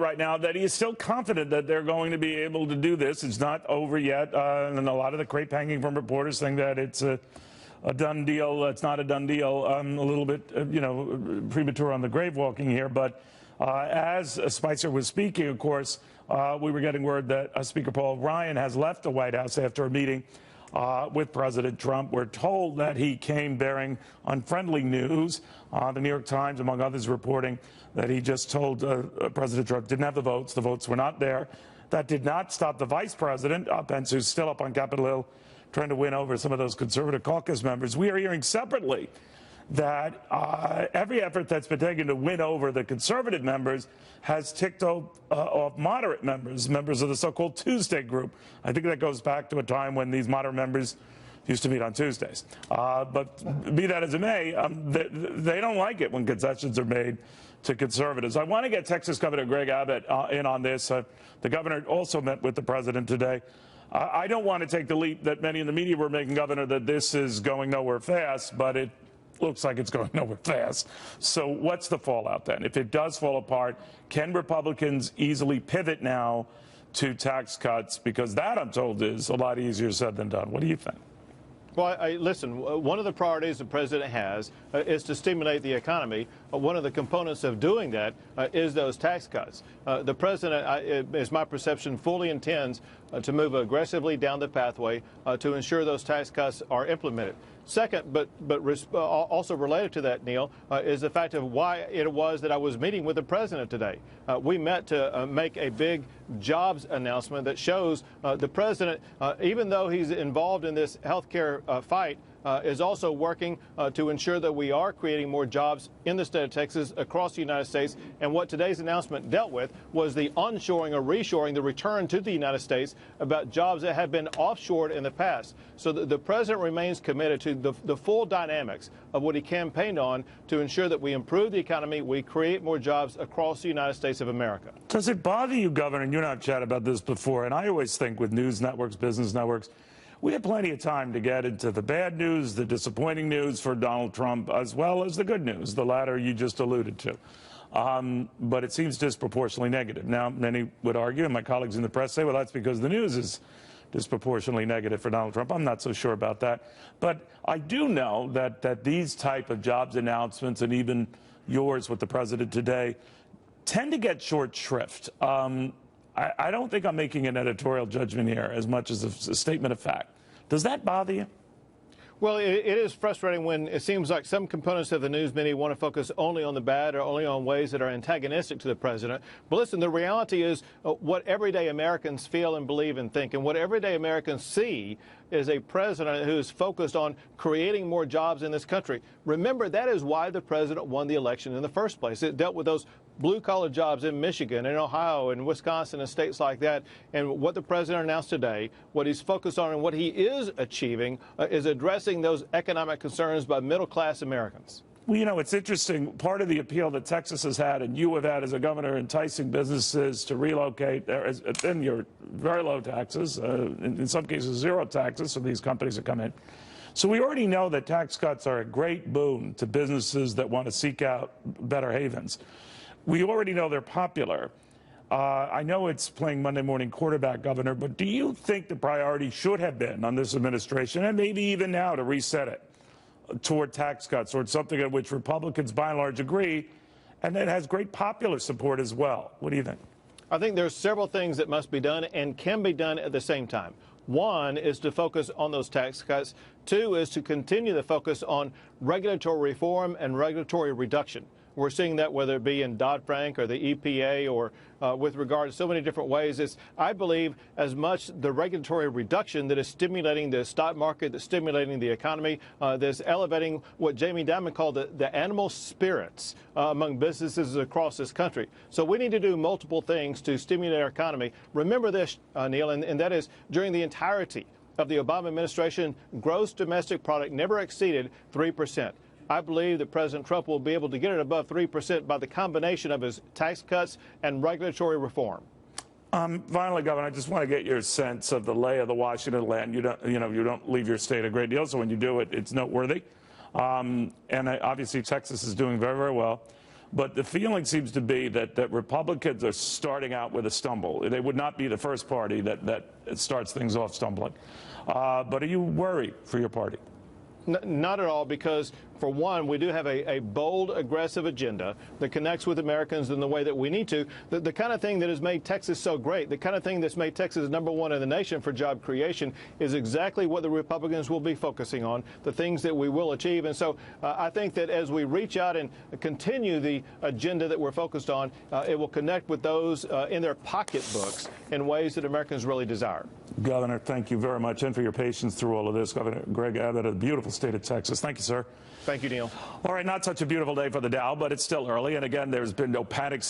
right now that he is still confident that they're going to be able to do this. It's not over yet, and a lot of the crepe hanging from reporters think that it's a done deal. It's not a done deal. A little bit, premature on the grave walking here. But as Spicer was speaking, of course, we were getting word that Speaker Paul Ryan has left the White House after a meeting with President Trump. We're told that he came bearing unfriendly news. The New York Times, among others, reporting that he just told President Trump didn't have the votes. The votes were not there. That did not stop the vice president, Pence, who's still up on Capitol Hill trying to win over some of those conservative caucus members. We are hearing separately that every effort that's been taken to win over the conservative members has ticked off moderate members of the so-called Tuesday group. I think that goes back to a time when these moderate members used to meet on Tuesdays. But be that as it may, they don't like it when concessions are made to conservatives. I want to get Texas Governor Greg Abbott in on this. The governor also met with the president today. I don't want to take the leap that many in the media were making, Governor, that this is going nowhere fast, but it looks like it's going nowhere fast. So what's the fallout then? If it does fall apart, can Republicans easily pivot now to tax cuts? Because that, I'm told, is a lot easier said than done. What do you think? Well, listen, one of the priorities the president has is to stimulate the economy. One of the components of doing that is those tax cuts. The president, is my perception, fully intends to move aggressively down the pathway to ensure those tax cuts are implemented. Second, but also related to that, Neil, is the fact of why it was that I was meeting with the president today. We met to make a big jobs announcement that shows the president, even though he's involved in this health care fight, is also working to ensure that we are creating more jobs in the state of Texas, across the United States. And what today's announcement dealt with was the onshoring or reshoring, the return to the United States about jobs that had been offshored in the past. So the president remains committed to the full dynamics of what he campaigned on to ensure that we improve the economy, we create more jobs across the United States of America. Does it bother you, Governor, and you and I have chatted about this before, and I always think with news networks, business networks, we have plenty of time to get into the bad news, the disappointing news for Donald Trump, as well as the good news, the latter you just alluded to. But it seems disproportionately negative. Now, many would argue, and my colleagues in the press say, well, that's because the news is disproportionately negative for Donald Trump. I'm not so sure about that. But I do know that these type of jobs announcements, and even yours with the president today, tend to get short shrift. I don't think I'm making an editorial judgment here as much as a statement of fact. Does that bother you? Well, it is frustrating when it seems like some components of the news media want to focus only on the bad or only on ways that are antagonistic to the president. But listen, the reality is what everyday Americans feel and believe and think, and what everyday Americans see is a president who is focused on creating more jobs in this country. Remember, that is why the president won the election in the first place. It dealt with those blue-collar jobs in Michigan and Ohio and Wisconsin and states like that. And what the president announced today, what he's focused on and what he is achieving is addressing those economic concerns by middle-class Americans. Well, you know, it's interesting. Part of the appeal that Texas has had and you have had as a governor, enticing businesses to relocate, there has been your very low taxes, in some cases zero taxes for these companies that come in. So we already know that tax cuts are a great boon to businesses that want to seek out better havens. We already know they're popular. I know it's playing Monday morning quarterback, Governor, but do you think the priority should have been on this administration, and maybe even now, to reset it toward tax cuts, toward something at which Republicans by and large agree, and that has great popular support as well? What do you think? I think there's several things that must be done and can be done at the same time. One is to focus on those tax cuts. Two is to continue the focus on regulatory reform and regulatory reduction. We're seeing that whether it be in Dodd-Frank or the EPA or with regard to so many different ways. It's, I believe, as much the regulatory reduction that is stimulating the stock market, that's stimulating the economy, that's elevating what Jamie Dimon called the animal spirits among businesses across this country. So we need to do multiple things to stimulate our economy. Remember this, Neil, and that is during the entirety of the Obama administration, gross domestic product never exceeded 3%. I believe that President Trump will be able to get it above 3% by the combination of his tax cuts and regulatory reform. Finally, Governor, I just want to get your sense of the lay of the Washington land. You don't leave your state a great deal, so when you do it, it's noteworthy. And obviously, Texas is doing very, very well. But the feeling seems to be that Republicans are starting out with a stumble. They would not be the first party that starts things off stumbling. But are you worried for your party? Not at all, because for one, we do have a bold, aggressive agenda that connects with Americans in the way that we need to. The kind of thing that has made Texas so great, the kind of thing that's made Texas #1 in the nation for job creation is exactly what the Republicans will be focusing on, the things that we will achieve. And so I think that as we reach out and continue the agenda that we're focused on, it will connect with those in their pocketbooks in ways that Americans really desire. Governor, thank you very much, and for your patience through all of this. Governor Greg Abbott of the beautiful state of Texas. Thank you, sir. Thank you, Neil. All right, not such a beautiful day for the Dow, but it's still early. And again, there's been no panic.